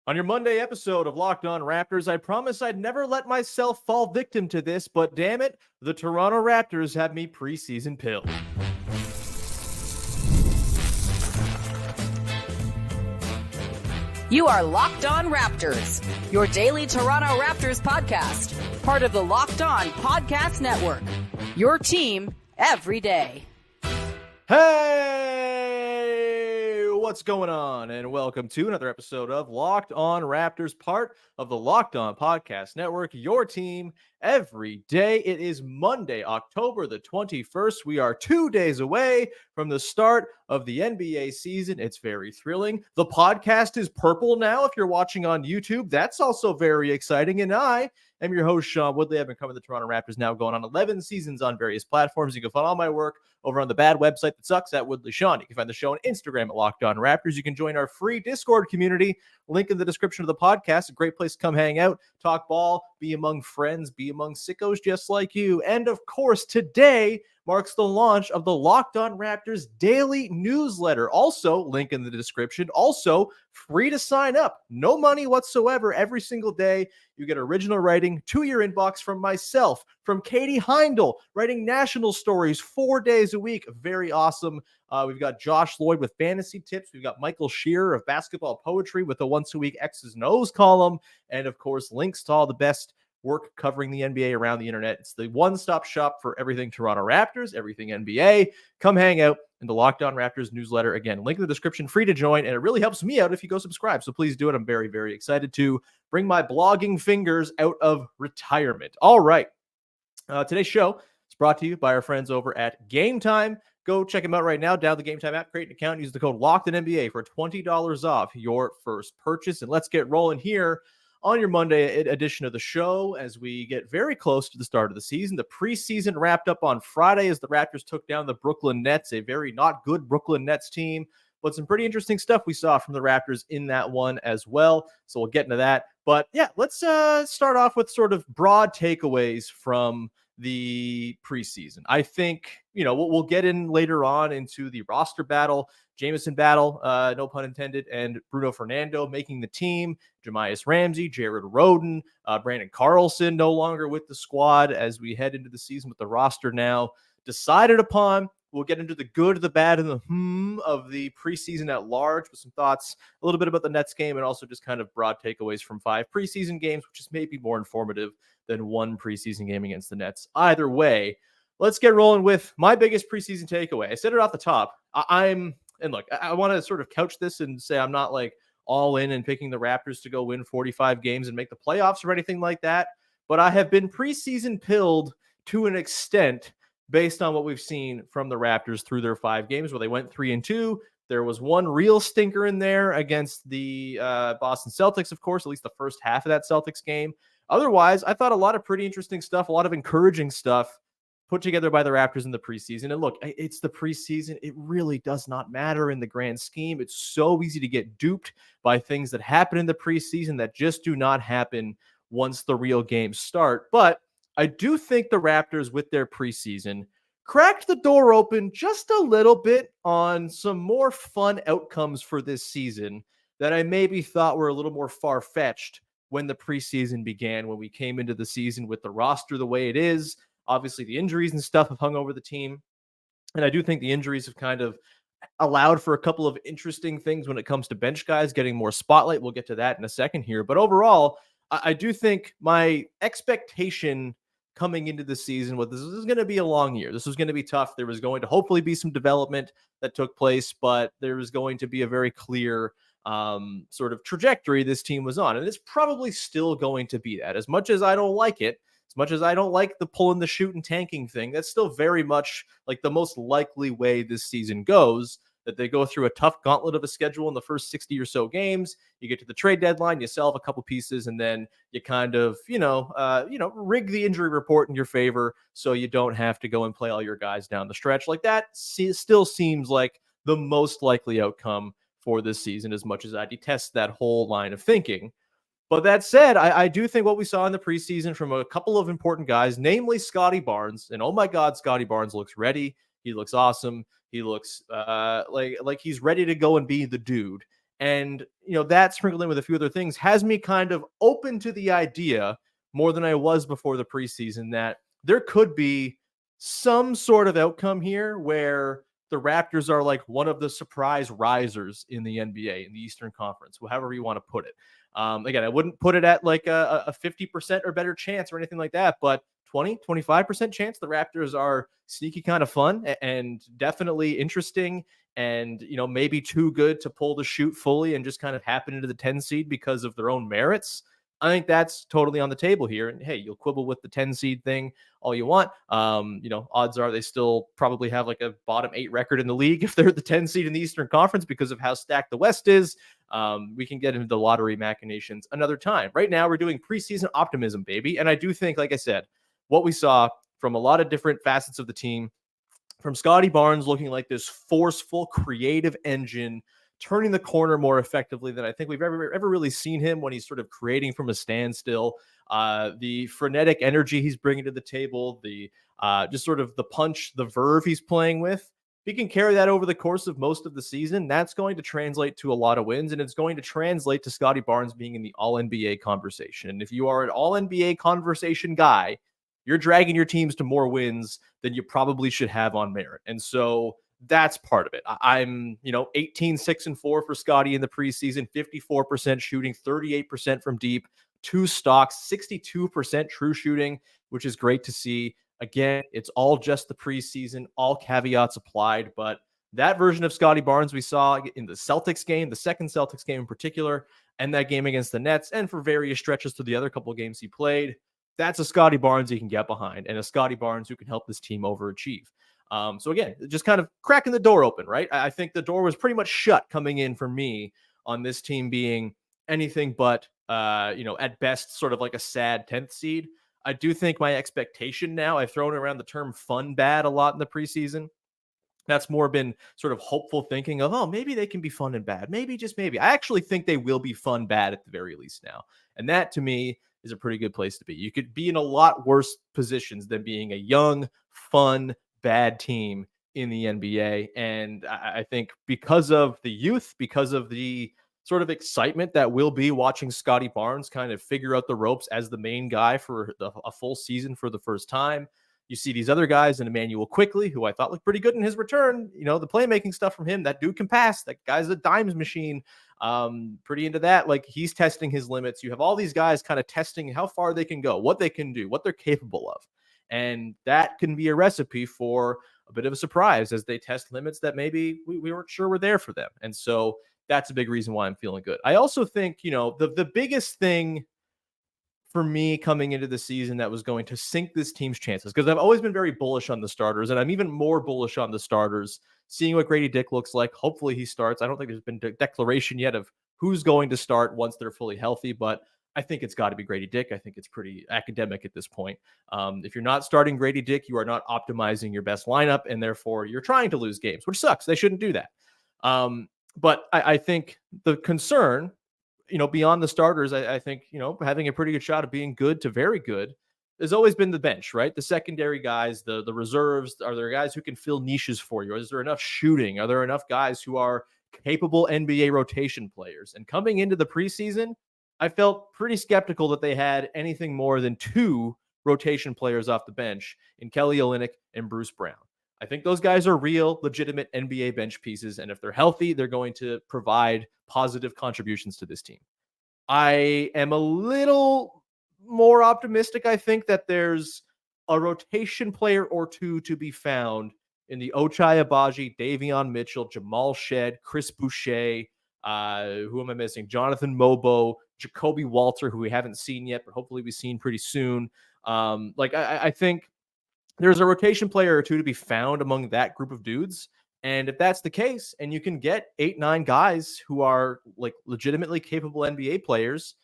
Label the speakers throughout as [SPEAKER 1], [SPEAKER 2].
[SPEAKER 1] On your Monday episode of Locked On Raptors, I promised I'd never let myself fall victim to this, but damn it, the Toronto Raptors have me preseason pilled.
[SPEAKER 2] You are Locked On Raptors, your daily Toronto Raptors podcast, part of the Locked On Podcast Network. Your team every day.
[SPEAKER 1] Hey, what's going on? And welcome to another episode of Locked On Raptors, part of the Locked On Podcast Network, your team every day. It is Monday, October the 21st. We are 2 days away from the start of the NBA season. It's very thrilling. The podcast is purple now. If you're watching on YouTube, that's also very exciting. And I am your host, Sean Woodley. I've been covering the Toronto Raptors now going on 11 seasons on various platforms. You can find all my work over on the bad website that sucks at Woodley Sean. You can find the show on Instagram at Locked On Raptors. You can join our free Discord community. Link in the description of the podcast. A great place to come hang out, talk ball, be among friends, be among sickos just like you. And of course, today marks the launch of the Locked On Raptors daily newsletter. Also, link in the description. Also, free to sign up. No money whatsoever. Every single day, you get original writing to your inbox from myself, from Katie Heindel, writing national stories 4 days a week. Very awesome. We've got Josh Lloyd with fantasy tips. We've got Michael Shearer of basketball poetry with a once-a-week X's and O's column. And, of course, links to all the best work covering the NBA around the internet. It's the one-stop shop for everything Toronto Raptors, everything NBA. Come hang out in the Locked On Raptors newsletter. Again, link in the description, free to join, and it really helps me out if you go subscribe. So please do it. I'm very, very excited to bring my blogging fingers out of retirement. All right. Today's show is brought to you by our friends over at Game Time. Go check them out right now. Download the Game Time app, create an account, use the code LOCKEDONNBA for $20 off your first purchase. And let's get rolling here on your Monday edition of the show as we get very close to the start of the season. The preseason wrapped up on Friday as the Raptors took down the Brooklyn Nets, a very not good Brooklyn Nets team, but some pretty interesting stuff we saw from the Raptors in that one as well. So we'll get into that. But yeah, let's start off with sort of broad takeaways from the preseason. I think, we'll get in later on into the roster battle. Jamison Battle, no pun intended, and Bruno Fernando making the team. Jamias Ramsey, Jared Rhoden, Branden Carlson no longer with the squad as we head into the season with the roster now decided upon. We'll get into the good, the bad, and the of the preseason at large with some thoughts, a little bit about the Nets game, and also just kind of broad takeaways from 5 preseason games, which is maybe more informative than one preseason game against the Nets. Either way, let's get rolling with my biggest preseason takeaway. I said it off the top. And look, I want to sort of couch this and say I'm not like all in and picking the Raptors to go win 45 games and make the playoffs or anything like that. But I have been preseason pilled to an extent based on what we've seen from the Raptors through their 5 games where they went 3-2. There was one real stinker in there against the Boston Celtics, of course, at least the first half of that Celtics game. Otherwise, I thought a lot of pretty interesting stuff, a lot of encouraging stuff put together by the Raptors in the preseason. And look, it's the preseason. It really does not matter in the grand scheme. It's so easy to get duped by things that happen in the preseason that just do not happen once the real games start. But I do think the Raptors with their preseason cracked the door open just a little bit on some more fun outcomes for this season that I maybe thought were a little more far-fetched when the preseason began, when we came into the season with the roster the way it is. Obviously, the injuries and stuff have hung over the team. And I do think the injuries have kind of allowed for a couple of interesting things when it comes to bench guys getting more spotlight. We'll get to that in a second here. But overall, I do think my expectation coming into the season was this is going to be a long year. This was going to be tough. There was going to hopefully be some development that took place, but there was going to be a very clear sort of trajectory this team was on. And it's probably still going to be that. As much as I don't like it, as much as I don't like the pulling the shoot and tanking thing, that's still very much like the most likely way this season goes, that they go through a tough gauntlet of a schedule in the first 60 or so games. You get to the trade deadline, you sell off a couple pieces, and then you kind of, rig the injury report in your favor so you don't have to go and play all your guys down the stretch. Like that still seems like the most likely outcome for this season, as much as I detest that whole line of thinking. But that said, I do think what we saw in the preseason from a couple of important guys, namely Scottie Barnes, and oh my God, Scottie Barnes looks ready. He looks awesome. He looks like he's ready to go and be the dude. And, that sprinkled in with a few other things has me kind of open to the idea more than I was before the preseason that there could be some sort of outcome here where the Raptors are like one of the surprise risers in the NBA, in the Eastern Conference, however you want to put it. Again, I wouldn't put it at like a 50% or better chance or anything like that, but 20, 25% chance the Raptors are sneaky kind of fun and definitely interesting and, maybe too good to pull the shoot fully and just kind of happen into the 10 seed because of their own merits. I think that's totally on the table here. And hey, you'll quibble with the 10 seed thing all you want. Odds are they still probably have like a bottom 8 record in the league if they're the 10 seed in the Eastern Conference because of how stacked the West is. We can get into the lottery machinations another time. Right now, we're doing preseason optimism, baby. And I do think, like I said, what we saw from a lot of different facets of the team, from Scottie Barnes looking like this forceful, creative engine, turning the corner more effectively than I think we've ever really seen him when he's sort of creating from a standstill. The frenetic energy he's bringing to the table, the just sort of the punch, the verve he's playing with. If he can carry that over the course of most of the season, that's going to translate to a lot of wins, and it's going to translate to Scottie Barnes being in the All-NBA conversation. And if you are an All-NBA conversation guy, you're dragging your teams to more wins than you probably should have on merit. And so that's part of it. I'm, 18, 6 and 4 for Scottie in the preseason, 54% shooting, 38% from deep, 2 stocks, 62% true shooting, which is great to see. Again, it's all just the preseason, all caveats applied, but that version of Scottie Barnes we saw in the Celtics game, the second Celtics game in particular, and that game against the Nets, and for various stretches through the other couple of games he played, that's a Scottie Barnes you can get behind, and a Scottie Barnes who can help this team overachieve. So again, just kind of cracking the door open, right? I think the door was pretty much shut coming in for me on this team being anything but, at best, sort of like a sad 10th seed. I do think my expectation now, I've thrown around the term fun bad a lot in the preseason. That's more been sort of hopeful thinking of, oh, maybe they can be fun and bad. Maybe, just maybe. I actually think they will be fun bad at the very least now. And that to me is a pretty good place to be. You could be in a lot worse positions than being a young, fun, bad team in the NBA. And I think because of the youth, because of the sort of excitement that will be watching Scottie Barnes kind of figure out the ropes as the main guy for a full season for the first time. You see these other guys in Emmanuel Quickly, who I thought looked pretty good in his return. The playmaking stuff from him, that dude can pass. That guy's a dimes machine. Pretty into that. Like, he's testing his limits. You have all these guys kind of testing how far they can go, what they can do, what they're capable of. And that can be a recipe for a bit of a surprise as they test limits that maybe we weren't sure were there for them. And so that's a big reason why I'm feeling good. I also think, the biggest thing for me coming into the season that was going to sink this team's chances, because I've always been very bullish on the starters, and I'm even more bullish on the starters, seeing what Grady Dick looks like. Hopefully he starts. I don't think there's been a declaration yet of who's going to start once they're fully healthy, but I think it's got to be Grady Dick. I think it's pretty academic at this point. If you're not starting Grady Dick, you are not optimizing your best lineup, and therefore you're trying to lose games, which sucks. They shouldn't do that. But I think the concern, beyond the starters, I think, having a pretty good shot of being good to very good has always been the bench, right? The secondary guys, the reserves. Are there guys who can fill niches for you? Is there enough shooting? Are there enough guys who are capable NBA rotation players? And coming into the preseason, I felt pretty skeptical that they had anything more than 2 rotation players off the bench in Kelly Olynyk and Bruce Brown. I think those guys are real, legitimate NBA bench pieces. And if they're healthy, they're going to provide positive contributions to this team. I am a little more optimistic. I think that there's a rotation player or 2 to be found in the Ochai Agbaji, Davion Mitchell, Jamal Shed, Chris Boucher. Who am I missing? Jonathan Mobo, Jacoby Walter, who we haven't seen yet, but hopefully we've seen pretty soon. I think there's a rotation player or 2 to be found among that group of dudes. And if that's the case, and you can get 8, 9 guys who are like legitimately capable NBA players,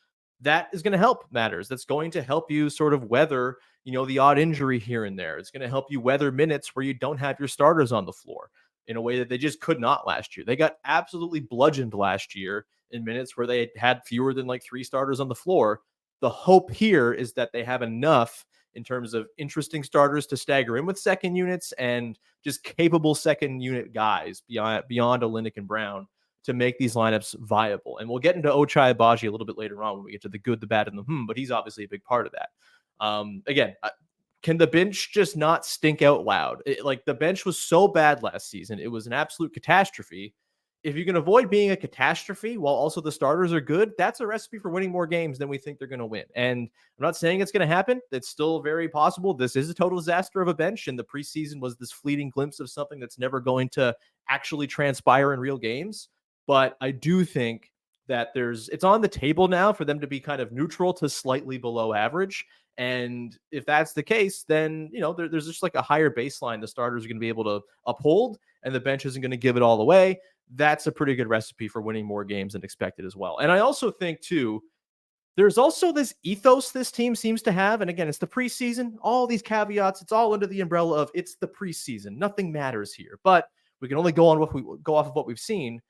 [SPEAKER 1] that is going to help matters. That's going to help you sort of weather, the odd injury here and there. It's going to help you weather minutes where you don't have your starters on the floor in a way that they just could not last year. They got absolutely bludgeoned last year in minutes where they had fewer than like 3 starters on the floor. The hope here is that they have enough in terms of interesting starters to stagger in with second units and just capable second unit guys beyond Olynyk and Brown to make these lineups viable. And we'll get into Ochai Agbaji a little bit later on when we get to the good, the bad, and the but he's obviously a big part of that. Again, can the bench just not stink out loud? Like the bench was so bad last season. It was an absolute catastrophe. If you can avoid being a catastrophe while also the starters are good, that's a recipe for winning more games than we think they're going to win. And I'm not saying it's going to happen. It's still very possible. This is a total disaster of a bench, and the preseason was this fleeting glimpse of something that's never going to actually transpire in real games. But I do think that it's on the table now for them to be kind of neutral to slightly below average. And if that's the case, then, there's just like a higher baseline the starters are going to be able to uphold, and the bench isn't going to give it all away. That's a pretty good recipe for winning more games than expected as well. And I also think, too, there's also this ethos this team seems to have. And again, it's the preseason, all these caveats. It's all under the umbrella of it's the preseason. Nothing matters here. But we can only go off of what we've seen.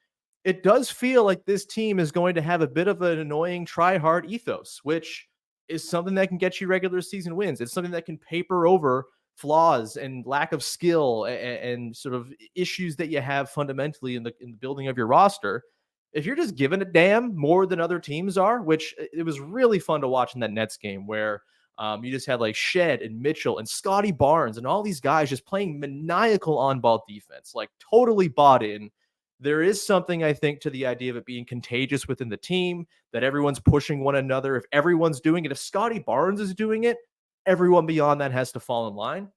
[SPEAKER 1] It does feel like this team is going to have a bit of an annoying try-hard ethos, which is something that can get you regular season wins. It's something that can paper over flaws and lack of skill and sort of issues that you have fundamentally in the building of your roster. If you're just giving a damn more than other teams are, which it was really fun to watch in that Nets game where you just had like Shed and Mitchell and Scottie Barnes and all these guys just playing maniacal on-ball defense, like totally bought in. There is something, I think, to the idea of it being contagious within the team, that everyone's pushing one another. If everyone's doing it, if Scottie Barnes is doing it, everyone beyond that has to fall in line.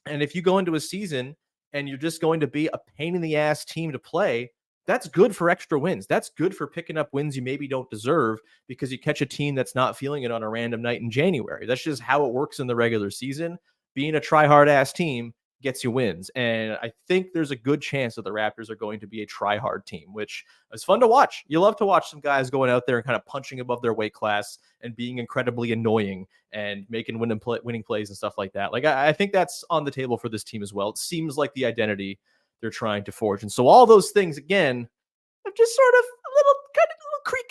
[SPEAKER 1] And if you go into a season and you're just going to be a pain in the ass team to play, that's good for extra wins. That's good for picking up wins you maybe don't deserve because you catch a team that's not feeling it on a random night in January. That's just how it works in the regular season. Being a try-hard ass team gets you wins. And I think there's a good chance that the Raptors are going to be a try-hard team, which is fun to watch. You love to watch some guys going out there and kind of punching above their weight class and being incredibly annoying and making winning plays and stuff like that. Like I think that's on the table for this team as well. It seems like the identity they're trying to forge. And so all those things, again, have just sort of a little creak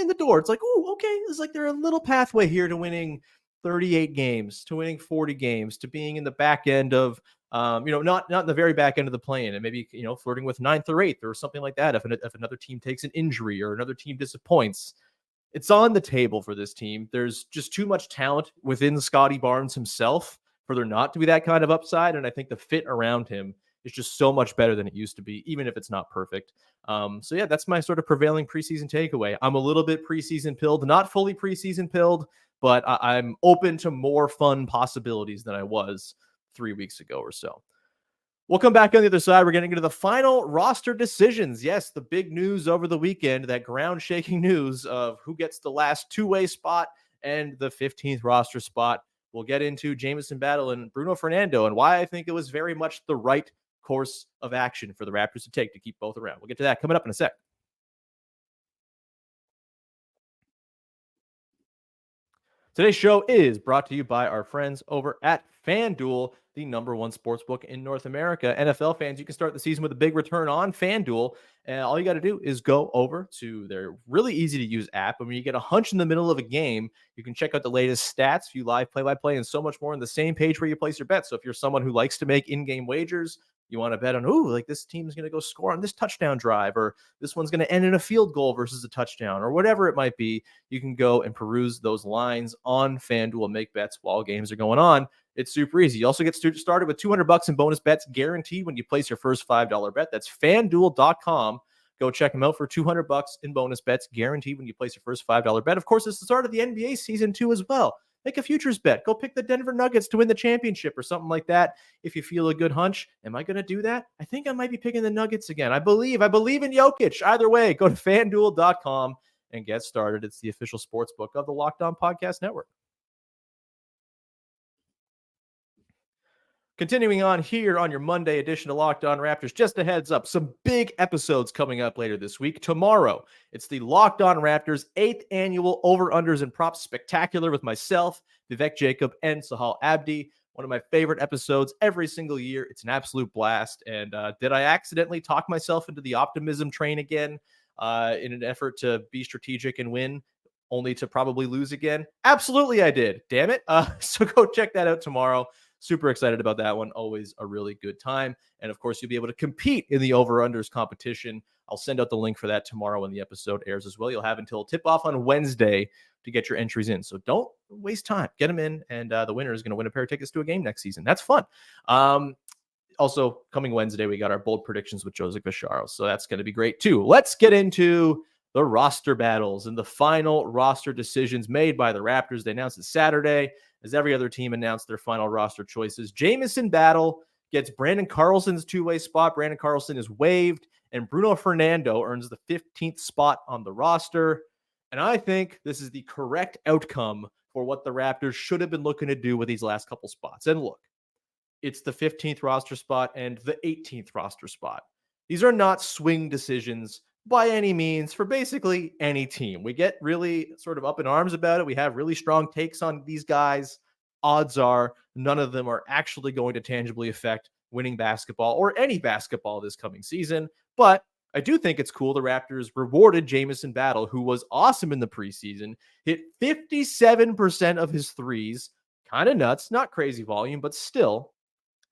[SPEAKER 1] in the door. It's like, oh, okay. It's like they're a little pathway here to winning 38 games, to winning 40 games, to being in the back end of not in the very back end of the play-in, and maybe, flirting with 9th or 8th or something like that. If another team takes an injury or another team disappoints, it's on the table for this team. There's just too much talent within Scottie Barnes himself for there not to be that kind of upside. And I think the fit around him is just so much better than it used to be, even if it's not perfect. So yeah, that's my sort of prevailing preseason takeaway. I'm a little bit preseason pilled, not fully preseason pilled, but I'm open to more fun possibilities than I was 3 weeks ago or so. We'll come back on the other side. We're getting into the final roster decisions. Yes, the big news over the weekend, that ground-shaking news of who gets the last two-way spot and the 15th roster spot. We'll get into Jamison Battle and Bruno Fernando and why I think it was very much the right course of action for the Raptors to take to keep both around. We'll get to that coming up in a sec. Today's show is brought to you by our friends over at FanDuel, the #1 sportsbook in North America. NFL fans, you can start the season with a big return on FanDuel. And all you got to do is go over to their really easy to use app. And when you get a hunch in the middle of a game, you can check out the latest stats, view live play-by-play, and so much more on the same page where you place your bets. So if you're someone who likes to make in-game wagers, you want to bet on, like this team's going to go score on this touchdown drive, or this one's going to end in a field goal versus a touchdown, or whatever it might be, you can go and peruse those lines on FanDuel and make bets while games are going on. It's super easy. You also get started with $200 in bonus bets guaranteed when you place your first $5 bet. That's FanDuel.com. Go check them out for $200 in bonus bets guaranteed when you place your first $5 bet. Of course, it's the start of the NBA season too as well. Make a futures bet. Go pick the Denver Nuggets to win the championship or something like that. If you feel a good hunch, am I going to do that? I think I might be picking the Nuggets again. I believe in Jokic. Either way, go to FanDuel.com and get started. It's the official sports book of the Locked On Podcast Network. Continuing on here on your Monday edition of Locked On Raptors, just a heads up, some big episodes coming up later this week. Tomorrow, it's the Locked On Raptors 8th annual Over-Unders and Props Spectacular with myself, Vivek Jacob, and Sahal Abdi. One of my favorite episodes every single year. It's an absolute blast. And did I accidentally talk myself into the optimism train again in an effort to be strategic and win, only to probably lose again? Absolutely I did. Damn it. So go check that out tomorrow. super excited about that one. Always a really good time. And of course, you'll be able to compete in the over-unders competition. I'll send out the link for that tomorrow when the episode airs as well. You'll have until tip-off on Wednesday to get your entries in. So don't waste time. Get them in, and the winner is going to win a pair of tickets to a game next season. That's fun. Also, coming Wednesday, we got our bold predictions with Joseph Visharo. So that's going to be great too. Let's get into the roster battles and the final roster decisions made by the Raptors. They announced it Saturday, as every other team announced their final roster choices. Jamison Battle gets Branden Carlson's two-way spot. Branden Carlson is waived, and Bruno Fernando earns the 15th spot on the roster. And I think this is the correct outcome for what the Raptors should have been looking to do with these last couple spots. And look, it's the 15th roster spot and the 18th roster spot. These are not swing decisions by any means for basically any team. We get really sort of up in arms about it. We have really strong takes on these guys. Odds are none of them are actually going to tangibly affect winning basketball or any basketball this coming season. But I do think it's cool the Raptors rewarded Jamison Battle, who was awesome in the preseason, hit 57% of his threes. Kind of nuts, not crazy volume, but still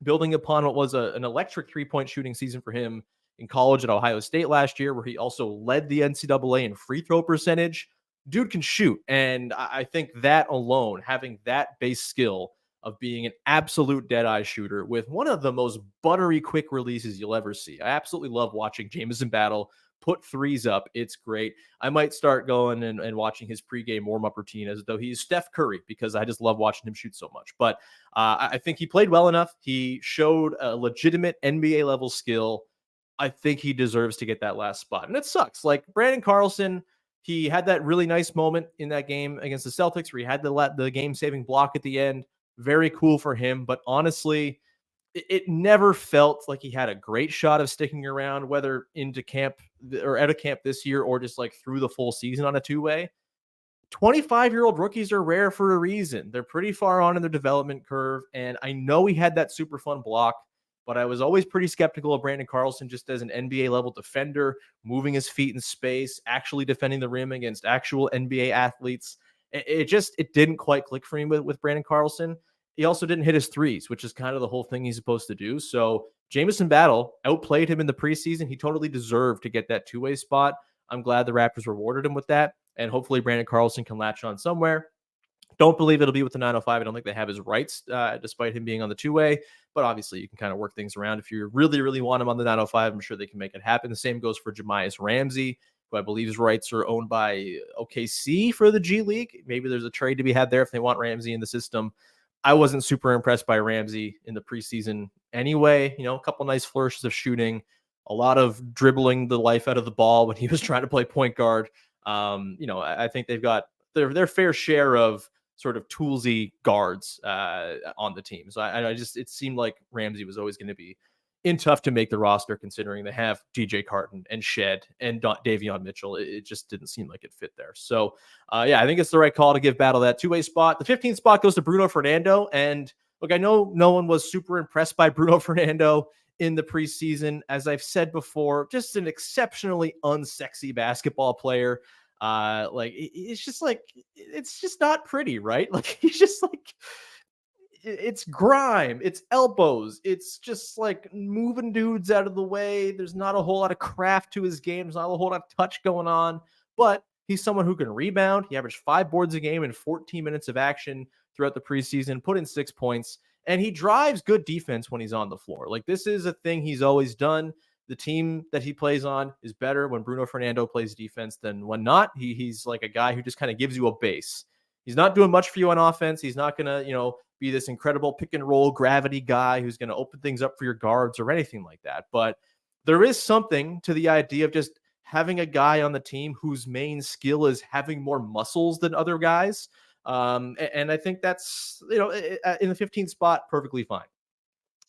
[SPEAKER 1] building upon what was an electric three-point shooting season for him in college at Ohio State last year, where he also led the NCAA in free throw percentage. Dude can shoot. And I think that alone, having that base skill of being an absolute dead-eye shooter with one of the most buttery quick releases you'll ever see. I absolutely love watching Jamison Battle put threes up. It's great. I might start going and watching his pregame warm-up routine as though he's Steph Curry, because I just love watching him shoot so much. But I think he played well enough. He showed a legitimate NBA-level skill. I think he deserves to get that last spot. And it sucks. Like Branden Carlson, he had that really nice moment in that game against the Celtics where he had the game-saving block at the end. Very cool for him. But honestly, it never felt like he had a great shot of sticking around, whether into camp or out of camp this year or just like through the full season on a two-way. 25-year-old rookies are rare for a reason. They're pretty far on in their development curve. And I know he had that super fun block, but I was always pretty skeptical of Branden Carlson just as an NBA level defender, moving his feet in space, actually defending the rim against actual NBA athletes. It didn't quite click for me with Branden Carlson. He also didn't hit his threes, which is kind of the whole thing he's supposed to do. So Jamison Battle outplayed him in the preseason. He totally deserved to get that two-way spot. I'm glad the Raptors rewarded him with that. And hopefully Branden Carlson can latch on somewhere. Don't believe it'll be with the 905. I don't think they have his rights, despite him being on the two-way. But obviously, you can kind of work things around. If you really, really want him on the 905, I'm sure they can make it happen. The same goes for Jamias Ramsey, who I believe his rights are owned by OKC for the G League. Maybe there's a trade to be had there if they want Ramsey in the system. I wasn't super impressed by Ramsey in the preseason anyway. You know, a couple nice flourishes of shooting, a lot of dribbling the life out of the ball when he was trying to play point guard. I think they've got their fair share of sort of toolsy guards on the team. So it seemed like Ramsey was always going to be tough to make the roster, considering they have DJ Carton and Shed and Davion Mitchell. It just didn't seem like it fit there. So, I think it's the right call to give Battle that two-way spot. The 15th spot goes to Bruno Fernando. And look, I know no one was super impressed by Bruno Fernando in the preseason. As I've said before, just an exceptionally unsexy basketball player. It's just not pretty, right? Like, he's just like, it's grime, it's elbows, it's just like moving dudes out of the way. There's not a whole lot of craft to his game. There's not a whole lot of touch going on, but he's someone who can rebound. He averaged 5 boards a game in 14 minutes of action throughout the preseason, put in 6 points, and he drives good defense when he's on the floor. Like, this is a thing he's always done. The team that he plays on is better when Bruno Fernando plays defense than when not. He's like a guy who just kind of gives you a base. He's not doing much for you on offense. He's not going to, be this incredible pick and roll gravity guy who's going to open things up for your guards or anything like that. But there is something to the idea of just having a guy on the team whose main skill is having more muscles than other guys. And I think that's, in the 15th spot, perfectly fine.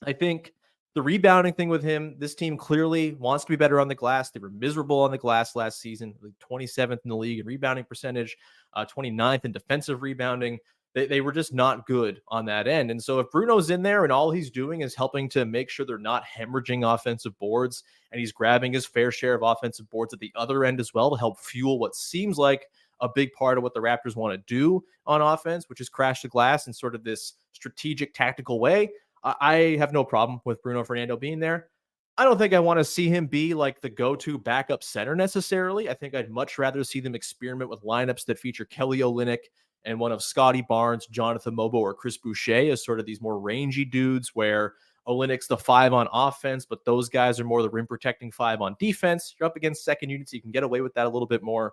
[SPEAKER 1] I think the rebounding thing with him, this team clearly wants to be better on the glass. They were miserable on the glass last season, like 27th in the league in rebounding percentage, 29th in defensive rebounding. They were just not good on that end. And so if Bruno's in there and all he's doing is helping to make sure they're not hemorrhaging offensive boards, and he's grabbing his fair share of offensive boards at the other end as well to help fuel what seems like a big part of what the Raptors want to do on offense, which is crash the glass in sort of this strategic, tactical way. I have no problem with Bruno Fernando being there. I don't think I want to see him be like the go-to backup center necessarily. I think I'd much rather see them experiment with lineups that feature Kelly Olynyk and one of Scottie Barnes, Jonathan Mobo, or Chris Boucher as sort of these more rangy dudes where Olynyk's the 5 on offense, but those guys are more the rim protecting 5 on defense. You're up against second units, so you can get away with that a little bit more.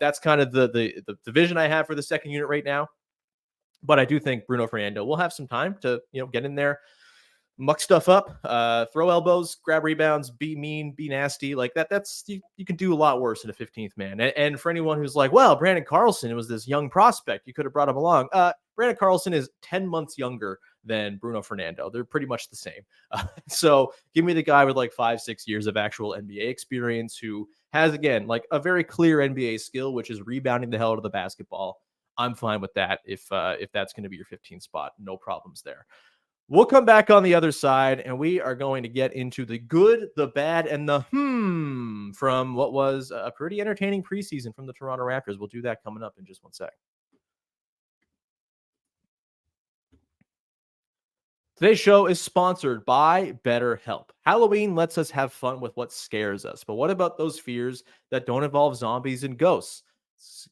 [SPEAKER 1] That's kind of the vision I have for the second unit right now. But I do think Bruno Fernando will have some time to get in there, muck stuff up, throw elbows, grab rebounds, be mean, be nasty. Like that's you can do a lot worse than a 15th man. And for anyone who's like, well, Branden Carlson was this young prospect, you could have brought him along. Branden Carlson is 10 months younger than Bruno Fernando. They're pretty much the same. So give me the guy with like 5-6 years of actual NBA experience who has, again, like a very clear NBA skill, which is rebounding the hell out of the basketball. I'm fine with that. If that's going to be your 15th spot, no problems there. We'll come back on the other side, and we are going to get into the good, the bad, and the from what was a pretty entertaining preseason from the Toronto Raptors. We'll do that coming up in just one sec. Today's show is sponsored by BetterHelp. Halloween lets us have fun with what scares us, but what about those fears that don't involve zombies and ghosts?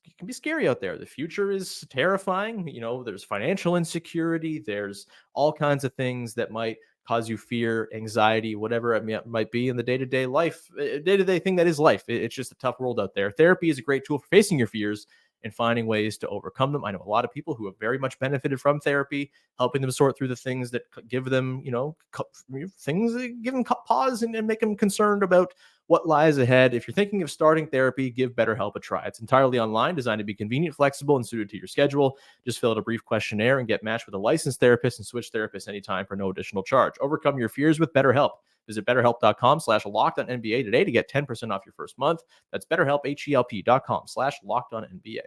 [SPEAKER 1] It can be scary out there. The future is terrifying. There's financial insecurity. There's all kinds of things that might cause you fear, anxiety, whatever it might be in the day-to-day life, day-to-day thing that is life. It's just a tough world out there. Therapy is a great tool for facing your fears and finding ways to overcome them. I know a lot of people who have very much benefited from therapy, helping them sort through the things that give them, things that give them pause and make them concerned about what lies ahead. If you're thinking of starting therapy, give BetterHelp a try. It's entirely online, designed to be convenient, flexible, and suited to your schedule. Just fill out a brief questionnaire and get matched with a licensed therapist and switch therapists anytime for no additional charge. Overcome your fears with BetterHelp. Visit BetterHelp.com/LockedOnNBA today to get 10% off your first month. That's BetterHelp, HELP.com/LockedOnNBA.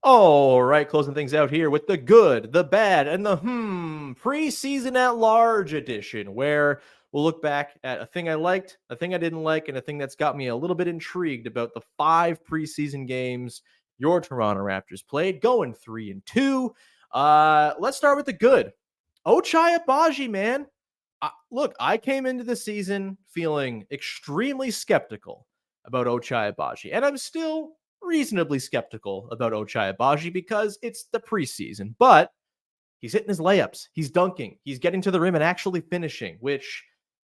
[SPEAKER 1] All right, closing things out here with the good, the bad, and the preseason at large edition, where we'll look back at a thing I liked, a thing I didn't like, and a thing that's got me a little bit intrigued about the 5 preseason games your Toronto Raptors played, going 3-2. Let's start with the good. Ochai Agbaji, man. Look, I came into the season feeling extremely skeptical about Ochai Agbaji, and I'm still reasonably skeptical about Ochai Agbaji because it's the preseason, but he's hitting his layups, he's dunking, he's getting to the rim and actually finishing, which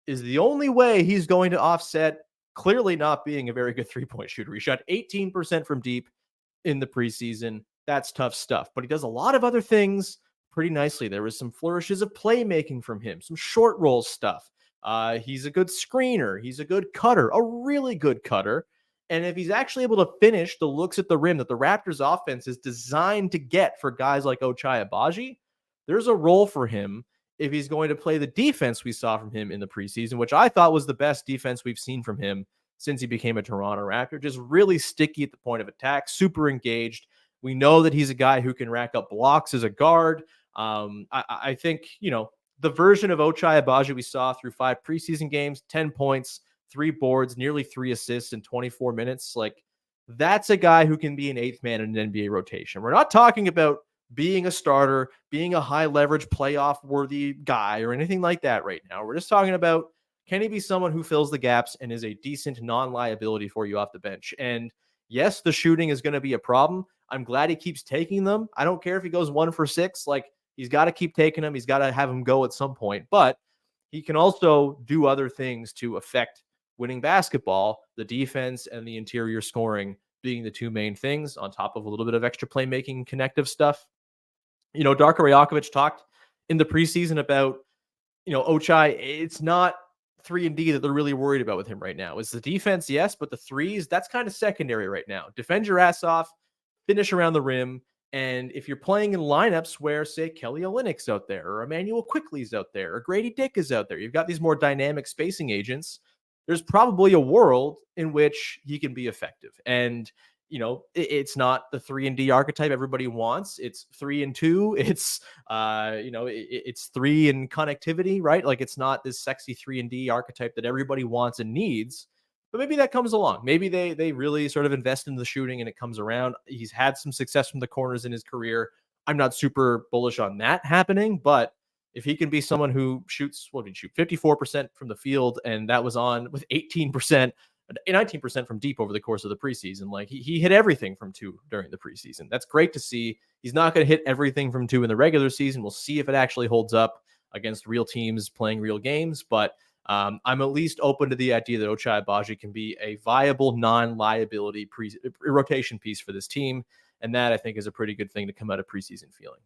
[SPEAKER 1] is the only way he's going to offset clearly not being a very good three-point shooter. He shot 18% from deep in the preseason. That's tough stuff, but he does a lot of other things pretty nicely. There was some flourishes of playmaking from him, some short roll stuff. He's a good screener. He's a good cutter, a really good cutter. And if he's actually able to finish the looks at the rim that the Raptors offense is designed to get for guys like Ochai Agbaji, there's a role for him if he's going to play the defense we saw from him in the preseason, which I thought was the best defense we've seen from him since he became a Toronto Raptor. Just really sticky at the point of attack, super engaged. We know that he's a guy who can rack up blocks as a guard. I think, the version of Ochai Agbaji we saw through 5 preseason games, 10 points, 3 boards, nearly 3 assists in 24 minutes. Like, that's a guy who can be an 8th man in an NBA rotation. We're not talking about being a starter, being a high leverage playoff worthy guy or anything like that right now. We're just talking about, can he be someone who fills the gaps and is a decent non-liability for you off the bench? And yes, the shooting is going to be a problem. I'm glad he keeps taking them. I don't care if he goes 1 for 6. Like, he's got to keep taking them. He's got to have them go at some point. But he can also do other things to affect winning basketball, the defense and the interior scoring being the 2 main things, on top of a little bit of extra playmaking, connective stuff. Darko Rajakovic talked in the preseason about, Ochai. It's not 3-and-D that they're really worried about with him right now. It's the defense, yes, but the threes, that's kind of secondary right now. Defend your ass off, finish around the rim. And if you're playing in lineups where, say, Kelly Olynyk's out there, or Emmanuel Quickly's out there, or Grady Dick is out there, you've got these more dynamic spacing agents, there's probably a world in which he can be effective. And, it's not the 3-and-D archetype everybody wants. It's 3-and-2. It's, it's 3 in connectivity, right? Like, it's not this sexy 3-and-D archetype that everybody wants and needs, but maybe that comes along. Maybe they really sort of invest in the shooting and it comes around. He's had some success from the corners in his career. I'm not super bullish on that happening, but if he can be someone who shoots, what did he shoot? 54% from the field, and that was on with 18%, 19% from deep over the course of the preseason. Like he hit everything from two during the preseason. That's great to see. He's not going to hit everything from two in the regular season. We'll see if it actually holds up against real teams playing real games, but I'm at least open to the idea that Ochai Agbaji can be a viable non-liability rotation piece for this team. And that, I think, is a pretty good thing to come out of preseason feeling.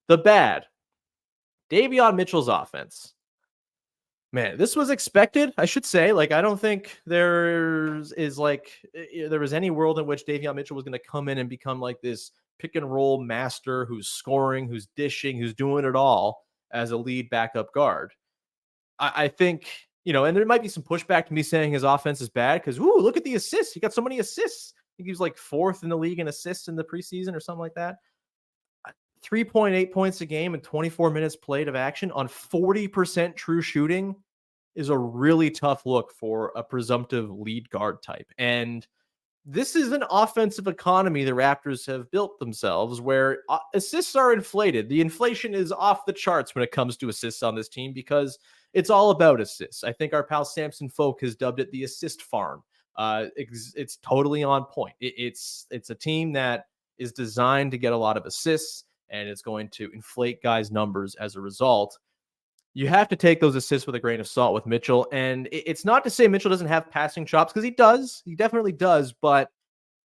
[SPEAKER 1] The bad, Davion Mitchell's offense. Man, this was expected, I should say. Like, I don't think there was any world in which Davion Mitchell was going to come in and become like this pick and roll master who's scoring, who's dishing, who's doing it all as a lead backup guard. I think, and there might be some pushback to me saying his offense is bad because, look at the assists. He got so many assists. I think he was like 4th in the league in assists in the preseason or something like that. 3.8 points a game and 24 minutes played of action on 40% true shooting is a really tough look for a presumptive lead guard type. And this is an offensive economy the Raptors have built themselves where assists are inflated. The inflation is off the charts when it comes to assists on this team because it's all about assists. I think our pal Samson Folk has dubbed it the assist farm. It's totally on point. It's a team that is designed to get a lot of assists, and it's going to inflate guys' numbers as a result. You have to take those assists with a grain of salt with Mitchell. And it's not to say Mitchell doesn't have passing chops, because he does. He definitely does. But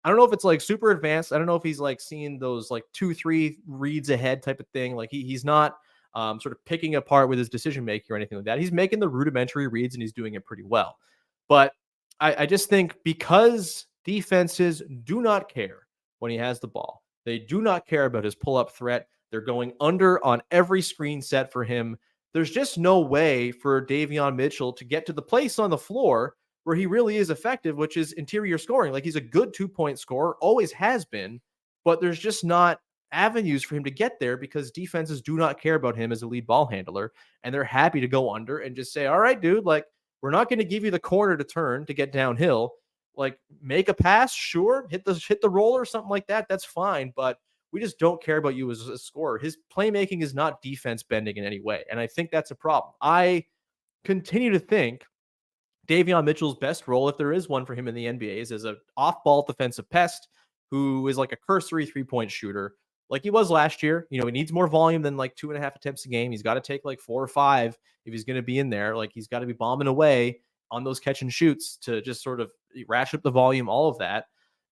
[SPEAKER 1] I don't know if it's like super advanced. I don't know if he's like seeing those like 2-3 reads ahead type of thing. Like he's not sort of picking apart with his decision making or anything like that. He's making the rudimentary reads and he's doing it pretty well. But I just think because defenses do not care when he has the ball, they do not care about his pull-up threat. They're going under on every screen set for him. There's just no way for Davion Mitchell to get to the place on the floor where he really is effective, which is interior scoring. Like he's a good 2-point scorer, always has been, but there's just not avenues for him to get there because defenses do not care about him as a lead ball handler. And they're happy to go under and just say, all right, dude, like we're not going to give you the corner to turn to get downhill. Like make a pass, sure, hit the roller, something like that. That's fine. But we just don't care about you as a scorer. His playmaking is not defense bending in any way. And I think that's a problem. I continue to think Davion Mitchell's best role, if there is one for him in the NBA, is as an off-ball defensive pest who is like a cursory 3-point shooter like he was last year. He needs more volume than like 2.5 attempts a game. He's got to take like 4 or 5 if he's going to be in there. Like he's got to be bombing away on those catch and shoots to just sort of ratchet up the volume, all of that.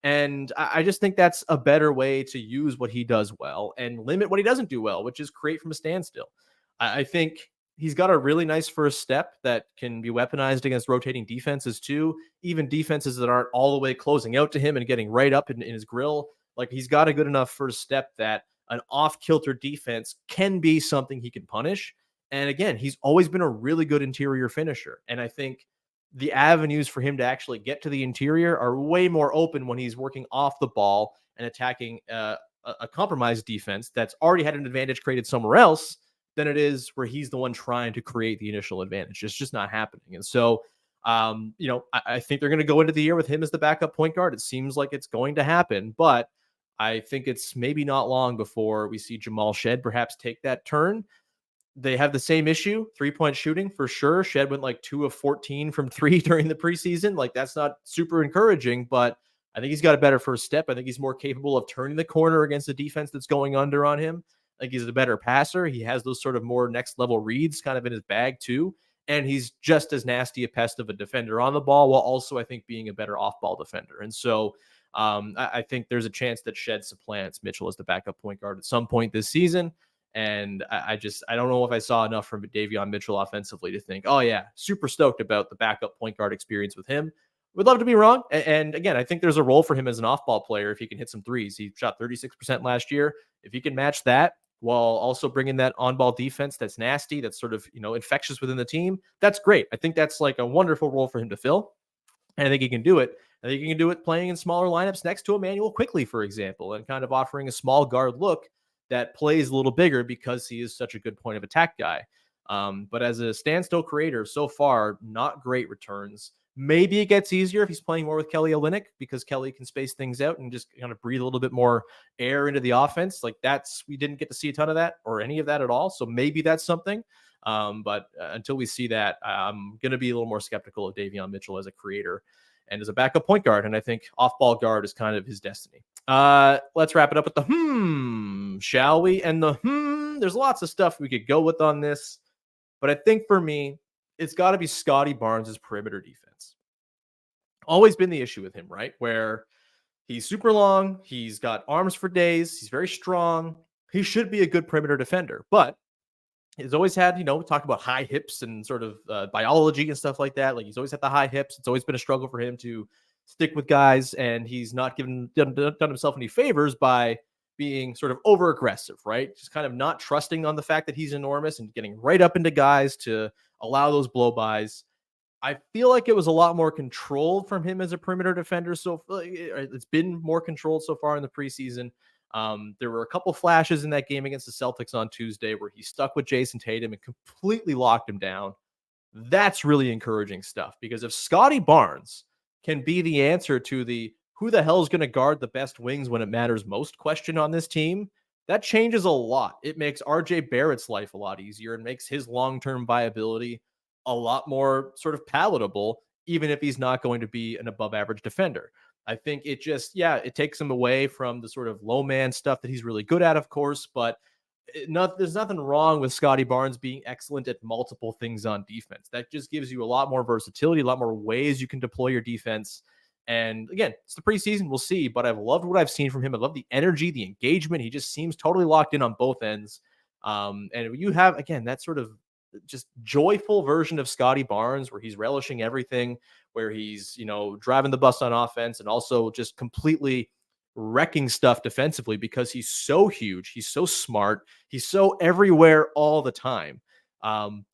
[SPEAKER 1] And I just think that's a better way to use what he does well and limit what he doesn't do well, which is create from a standstill. I think he's got a really nice first step that can be weaponized against rotating defenses too, even defenses that aren't all the way closing out to him and getting right up in his grill. Like he's got a good enough first step that an off-kilter defense can be something he can punish. And again, he's always been a really good interior finisher. And I think the avenues for him to actually get to the interior are way more open when he's working off the ball and attacking a compromised defense that's already had an advantage created somewhere else than it is where he's the one trying to create the initial advantage. It's just not happening. And so, I think they're going to go into the year with him as the backup point guard. It seems like it's going to happen, but I think it's maybe not long before we see Jamal Shed perhaps take that turn. They have the same issue, 3-point shooting for sure. Shed went like 2 of 14 from 3 during the preseason. Like that's not super encouraging, but I think he's got a better first step. I think he's more capable of turning the corner against a defense that's going under on him. I think he's a better passer. He has those sort of more next level reads kind of in his bag too. And he's just as nasty a pest of a defender on the ball, while also I think being a better off-ball defender. And so I think there's a chance that Shed supplants Mitchell as the backup point guard at some point this season. And I don't know if I saw enough from Davion Mitchell offensively to think, oh yeah, super stoked about the backup point guard experience with him. Would love to be wrong. And again, I think there's a role for him as an off-ball player if he can hit some threes. He shot 36% last year. If he can match that while also bringing that on-ball defense that's nasty, that's sort of, infectious within the team, that's great. I think that's like a wonderful role for him to fill. And I think he can do it. I think he can do it playing in smaller lineups next to Emmanuel Quickley, for example, and kind of offering a small guard look that plays a little bigger because he is such a good point of attack guy. But as a standstill creator, so far, not great returns. Maybe it gets easier if he's playing more with Kelly Olynyk because Kelly can space things out and just kind of breathe a little bit more air into the offense. Like we didn't get to see a ton of that or any of that at all. So maybe that's something. But until we see that, I'm going to be a little more skeptical of Davion Mitchell as a creator and as a backup point guard. And I think off-ball guard is kind of his destiny. Let's wrap it up with the shall we? And there's lots of stuff we could go with on this. But I think for me, it's got to be Scottie Barnes' perimeter defense. Always been the issue with him, right? Where he's super long, he's got arms for days, he's very strong. He should be a good perimeter defender, but he's always had, talk about high hips and sort of biology and stuff like that. Like he's always had the high hips. It's always been a struggle for him to stick with guys, and he's not done himself any favors by being sort of over aggressive, right? Just kind of not trusting on the fact that he's enormous and getting right up into guys to allow those blow bys. I feel like it was a lot more controlled from him as a perimeter defender. So it's been more controlled so far in the preseason. There were a couple flashes in that game against the Celtics on Tuesday where he stuck with Jason Tatum and completely locked him down. That's really encouraging stuff, because if Scottie Barnes can be the answer to the who the hell is going to guard the best wings when it matters most question on this team, that changes a lot. It makes RJ Barrett's life a lot easier and makes his long-term viability a lot more sort of palatable, even if he's not going to be an above average defender. I think it just, it takes him away from the sort of low man stuff that he's really good at, of course, but there's nothing wrong with Scottie Barnes being excellent at multiple things on defense. That just gives you a lot more versatility, a lot more ways you can deploy your defense. And again, it's the preseason. We'll see, but I've loved what I've seen from him. I love the energy, the engagement. He just seems totally locked in on both ends. And you have, again, that sort of just joyful version of Scottie Barnes where he's relishing everything, where he's, driving the bus on offense and also just completely wrecking stuff defensively because he's so huge. He's so smart. He's so everywhere all the time.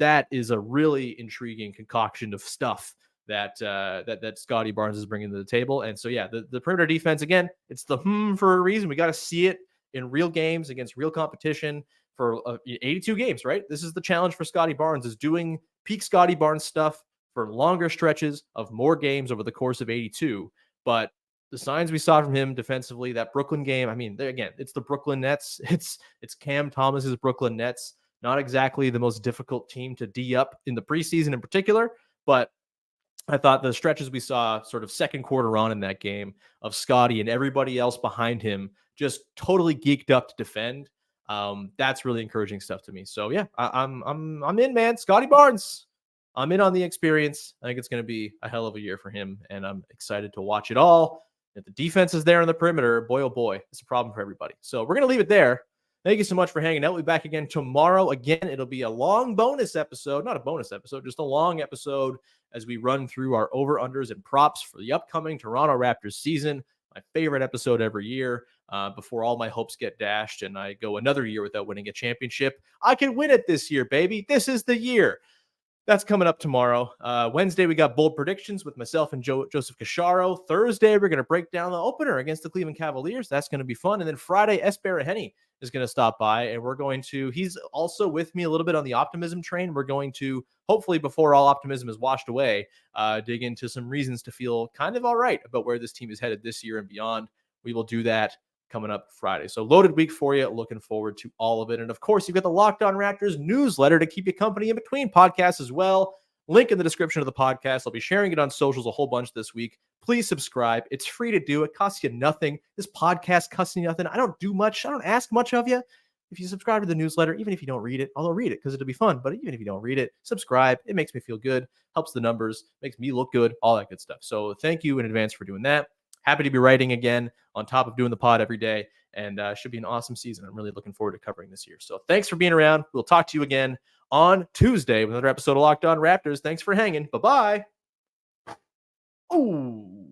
[SPEAKER 1] That is a really intriguing concoction of stuff that Scottie Barnes is bringing to the table. And so, the perimeter defense, again, it's the for a reason. We got to see it in real games against real competition for 82 games, right? This is the challenge for Scottie Barnes, is doing peak Scottie Barnes stuff for longer stretches of more games over the course of 82. But the signs we saw from him defensively, that Brooklyn game, I mean, again, it's the Brooklyn Nets. It's Cam Thomas's Brooklyn Nets. Not exactly the most difficult team to D up in the preseason in particular, but I thought the stretches we saw sort of second quarter on in that game of Scottie and everybody else behind him just totally geeked up to defend. That's really encouraging stuff to me. So I'm in, man. Scottie Barnes, I'm in on the experience. I think it's going to be a hell of a year for him, and I'm excited to watch it all. If the defense is there on the perimeter, boy, oh boy, it's a problem for everybody. So we're going to leave it there. Thank you so much for hanging out. We'll be back again tomorrow. Again, it'll be a long bonus episode, not a bonus episode, just a long episode as we run through our over-unders and props for the upcoming Toronto Raptors season. My favorite episode every year, before all my hopes get dashed and I go another year without winning a championship. I can win it this year, baby. This is the year. That's coming up tomorrow. Wednesday, we got bold predictions with myself and Joseph Cacharo. Thursday, we're going to break down the opener against the Cleveland Cavaliers. That's going to be fun. And then Friday, S. Baraheni is going to stop by, and he's also with me a little bit on the optimism train. We're going to, hopefully before all optimism is washed away, dig into some reasons to feel kind of all right about where this team is headed this year and beyond. We will do that coming up Friday. So loaded week for you. Looking forward to all of it. And of course, you've got the Locked On Raptors newsletter to keep you company in between podcasts as well. Link in the description of the podcast. I'll be sharing it on socials a whole bunch this week. Please subscribe. It's free to do. It costs you nothing. This podcast costs you nothing. I don't do much. I don't ask much of you. If you subscribe to the newsletter, even if you don't read it, I'll read it because it'll be fun. But even if you don't read it, subscribe. It makes me feel good, helps the numbers, makes me look good, all that good stuff. So thank you in advance for doing that. Happy to be writing again on top of doing the pod every day, and should be an awesome season. I'm really looking forward to covering this year. So thanks for being around. We'll talk to you again on Tuesday with another episode of Locked On Raptors. Thanks for hanging. Bye-bye. Ooh.